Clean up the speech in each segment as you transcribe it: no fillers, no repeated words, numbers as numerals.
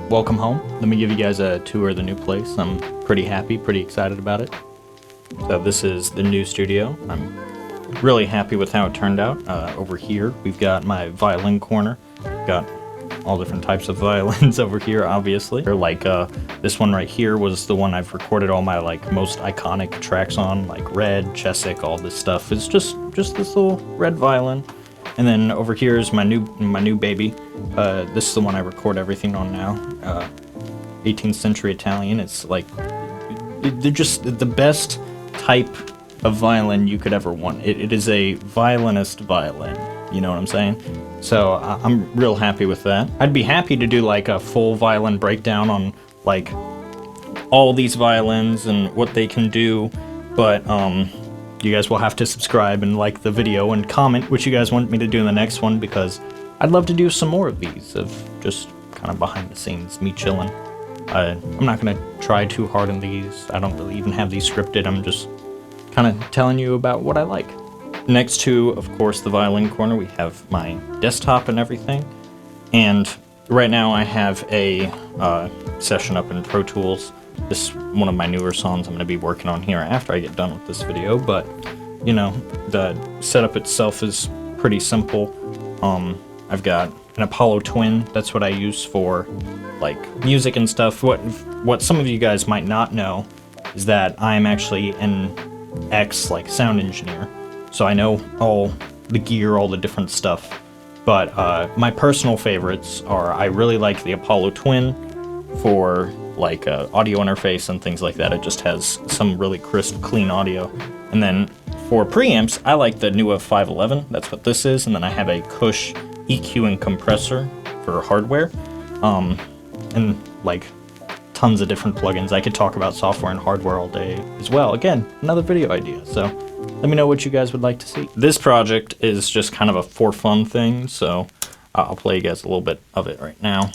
welcome home. Let me give you guys a tour of the new place. I'm pretty happy, pretty excited about it. So this is the new studio. I'm really happy with how it turned out. Over here, we've got my violin corner. Got all different types of violins over here, obviously. Like this one right here was the one I've recorded all my most iconic tracks on, like Red, Chesick, all this stuff. It's just this little red violin. And then over here is my new baby. This is the one I record everything on now. 18th century Italian. It's like they're just the best type of violin you could ever want. It is a violinist violin. You know what I'm saying? So I'm real happy with that. I'd be happy to do like a full violin breakdown on like all these violins and what they can do, but you guys will have to subscribe and like the video and comment what you guys want me to do in the next one, because I'd love to do some more of these, of just kind of behind the scenes, me chilling. I'm not going to try too hard in these. I don't really even have these scripted. I'm just kind of telling you about what I like. Next to, of course, the violin corner, we have my desktop and everything. And right now I have a session up in Pro Tools. This is one of my newer songs I'm going to be working on here after I get done with this video, but, you know, the setup itself is pretty simple. I've got an Apollo Twin. That's what I use for, like, music and stuff. What some of you guys might not know is that I'm actually an sound engineer, so I know all the gear, all the different stuff. But my personal favorites are, I really like the Apollo Twin for like audio interface and things like that. It just has some really crisp, clean audio. And then for preamps, I like the Nuva 511. That's what this is. And then I have a Cush EQ and compressor for hardware. And like tons of different plugins. I could talk about software and hardware all day as well. Again, another video idea. So let me know what you guys would like to see. This project is just kind of a for fun thing. So I'll play you guys a little bit of it right now.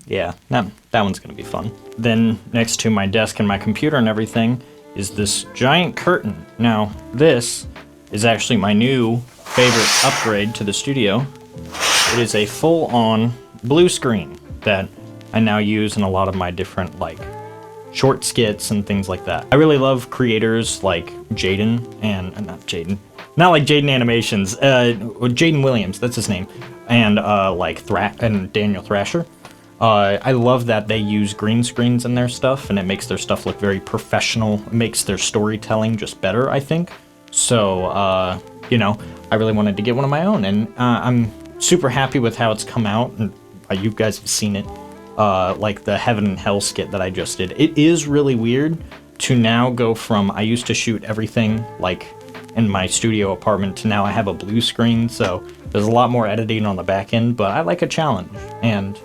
Yeah, that one's gonna be fun. Then next to my desk and my computer and everything is this giant curtain. Now this is actually my new favorite upgrade to the studio. It is a full-on blue screen that I now use in a lot of my different like short skits and things like that. I really love creators like Jaden and not like Jaden Animations, Jaden Williams, that's his name, and and Daniel Thrasher. I love that they use green screens in their stuff, and it makes their stuff look very professional. It makes their storytelling just better, I think. So, you know, I really wanted to get one of my own, and I'm super happy with how it's come out, and you guys have seen it, like the Heaven and Hell skit that I just did. It is really weird to now go from, I used to shoot everything like in my studio apartment, to now I have a blue screen, so there's a lot more editing on the back end, but I like a challenge, and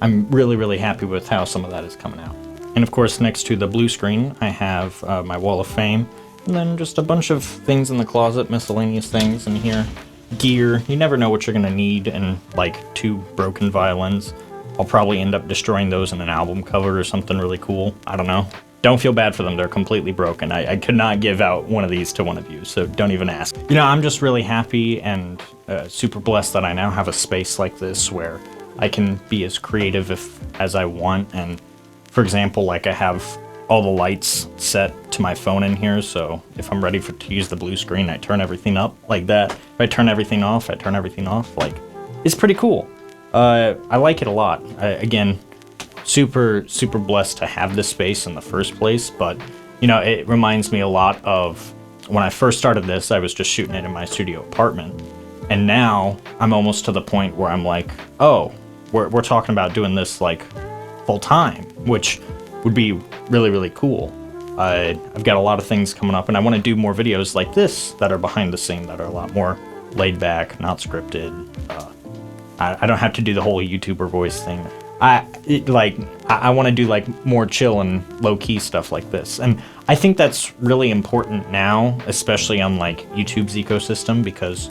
I'm really, really happy with how some of that is coming out. And of course, next to the blue screen, I have my Wall of Fame, and then just a bunch of things in the closet, miscellaneous things in here. Gear, you never know what you're gonna need, and like 2 broken violins. I'll probably end up destroying those in an album cover or something really cool. I don't know. Don't feel bad for them, they're completely broken. I could not give out one of these to one of you, so don't even ask. You know, I'm just really happy and super blessed that I now have a space like this where I can be as creative as I want. And for example, like I have all the lights set to my phone in here, so if I'm ready to use the blue screen, I turn everything up like that. If I turn everything off, I turn everything off. Like, it's pretty cool. I like it a lot. Again, super blessed to have this space in the first place, but you know, it reminds me a lot of when I first started this. I was just shooting it in my studio apartment, and now I'm almost to the point where I'm like, oh, we're talking about doing this like full time, which would be really, really cool. I've got a lot of things coming up, and I want to do more videos like this that are behind the scene, that are a lot more laid back, not scripted. I don't have to do the whole YouTuber voice thing. I want to do like more chill and low key stuff like this, and I think that's really important now, especially on like YouTube's ecosystem, because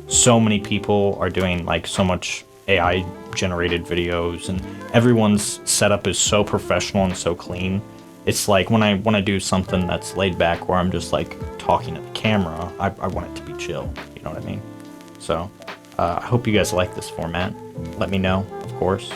so many people are doing like so much AI generated videos, and everyone's setup is so professional and so clean It's like when I want to do something that's laid back where I'm just like talking at the camera, I want it to be chill. You know what I mean? So I hope you guys like this format. Let me know, of course,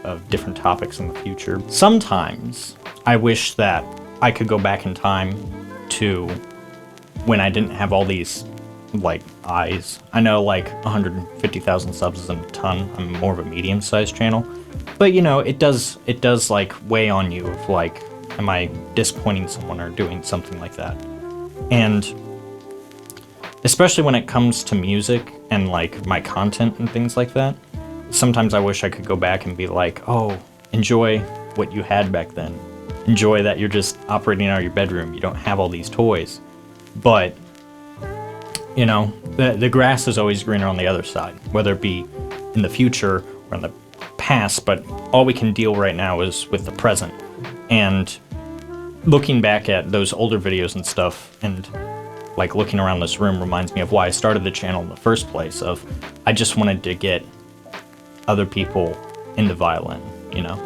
of different topics in the future. Sometimes I wish that I could go back in time to when I didn't have all these like eyes. I know like 150,000 subs isn't a ton. I'm more of a medium-sized channel, but you know, it does like weigh on you of like, am I disappointing someone or doing something like that? And especially when it comes to music and like my content and things like that, sometimes I wish I could go back and be like, oh, enjoy what you had back then. Enjoy that you're just operating out of your bedroom. You don't have all these toys. But, you know, the grass is always greener on the other side, whether it be in the future or in the past. But all we can deal right now is with the present. And looking back at those older videos and stuff and like looking around this room reminds me of why I started the channel in the first place. Of I just wanted to get other people into violin, you know.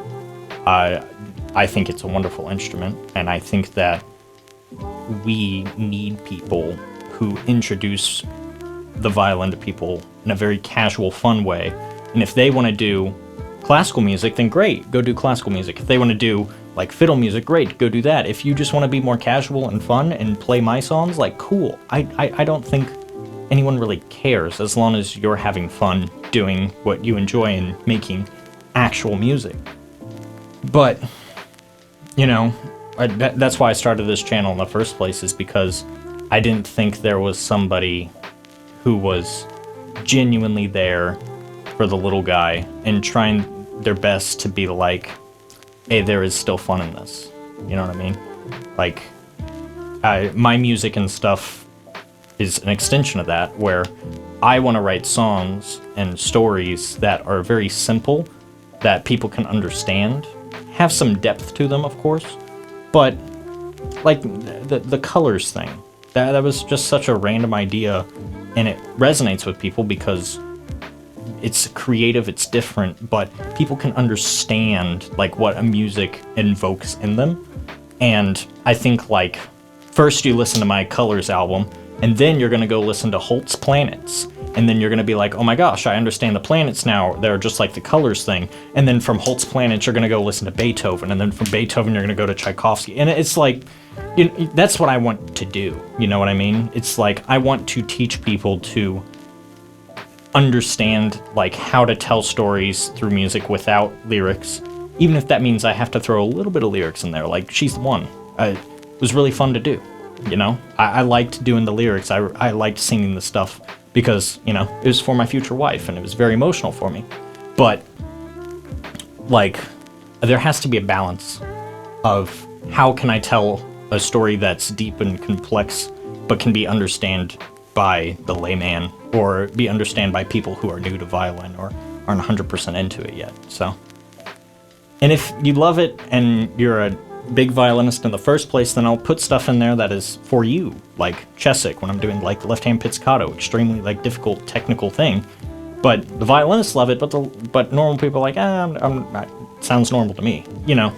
I think it's a wonderful instrument, and I think that we need people who introduce the violin to people in a very casual, fun way. And if they want to do classical music, then great, go do classical music. If they want to do like fiddle music, great, go do that. If you just want to be more casual and fun and play my songs, like cool. I don't think anyone really cares as long as you're having fun doing what you enjoy and making actual music. But, you know, that's why I started this channel in the first place, is because I didn't think there was somebody who was genuinely there for the little guy and trying their best to be like, hey, there is still fun in this. You know what I mean? Like, my music and stuff is an extension of that, where I want to write songs and stories that are very simple, that people can understand, have some depth to them, of course, but like the colors thing, that was just such a random idea, and it resonates with people because it's creative, it's different, but people can understand like what a music invokes in them. And I think like first you listen to my Colors album, and then you're gonna go listen to Holt's Planets, and then you're gonna be like, oh my gosh, I understand the planets now, they're just like the colors thing. And then from Holt's Planets you're gonna go listen to Beethoven, and then from Beethoven you're gonna go to Tchaikovsky. And it's like, you know, that's what I want to do, you know what I mean? It's like I want to teach people to understand like how to tell stories through music without lyrics, even if that means I have to throw a little bit of lyrics in there, like She's the One. It was really fun to do, you know? I liked doing the lyrics, I liked singing the stuff because, you know, it was for my future wife and it was very emotional for me. But like, there has to be a balance of how can I tell a story that's deep and complex but can be understood by the layman, or be understood by people who are new to violin or aren't 100% into it yet. So, and if you love it and you're a big violinist in the first place, then I'll put stuff in there that is for you, like Chesick when I'm doing like left-hand pizzicato, extremely like difficult technical thing. But the violinists love it, but normal people are like, it sounds normal to me. You know,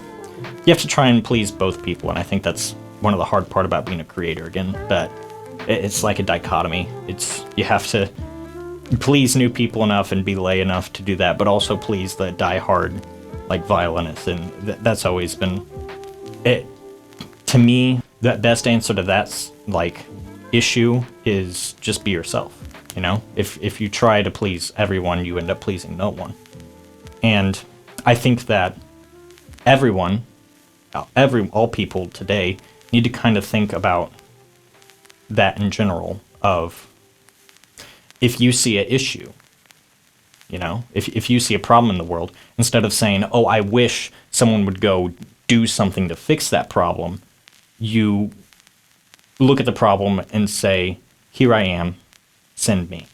you have to try and please both people, and I think that's one of the hard part about being a creator. Again, that it's like a dichotomy. You have to please new people enough and be lay enough to do that, but also please the die-hard like violinists, and that's always been it. To me, the best answer to that like issue is just be yourself. You know, if you try to please everyone, you end up pleasing no one. And I think that all people today need to kind of think about that in general, of if you see an issue, you know, if you see a problem in the world, instead of saying, oh, I wish someone would go do something to fix that problem, you look at the problem and say, here I am, send me.